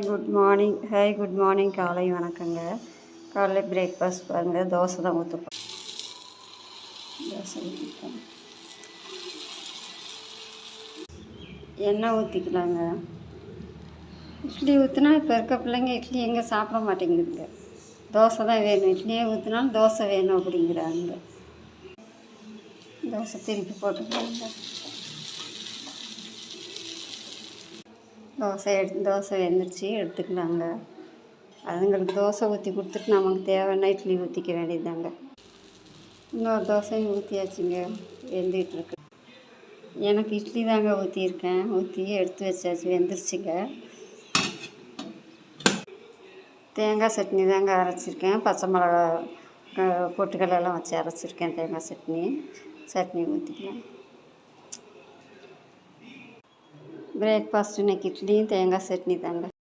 Good morning. காலை வணக்கங்க. காலைல பிரேக்ஃபாஸ்ட் பாருங்கள், தோசை தான் ஊற்றப்போம். தோசை ஊற்றிப்போம், எண்ணெய் ஊற்றிக்கலாங்க. இட்லி ஊற்றினா இப்போ இருக்க பிள்ளைங்க இட்லி எங்கே சாப்பிட மாட்டேங்குதுங்க. தோசை தான் வேணும், இட்லியே ஊற்றினாலும் தோசை வேணும் அப்படிங்கிறாங்க. தோசை திருப்பி போட்டுக்கலாங்க. தோசை வெந்துருச்சு, எடுத்துக்கலாங்க. அதுங்களுக்கு தோசை ஊற்றி கொடுத்துட்டு நமக்கு தேவைன்னா இட்லி ஊற்றிக்க வேண்டியதுதாங்க. இன்னொரு தோசையும் ஊற்றியாச்சுங்க, வெந்துகிட்ருக்கு. எனக்கு இட்லி தாங்க ஊற்றியிருக்கேன். ஊற்றி எடுத்து வச்சாச்சு, வெந்துருச்சுங்க. தேங்காய் சட்னி தாங்க அரைச்சிருக்கேன். பச்சை மிளகா பொட்டுக்கடலைலாம் வச்சு அரைச்சிருக்கேன். தேங்காய் சட்னி ஊற்றிக்கலாம். பிரேக்ஃபாஸ்ட் இன்னைக்கு இட்லியும் தேங்காய் சட்னி தாங்க.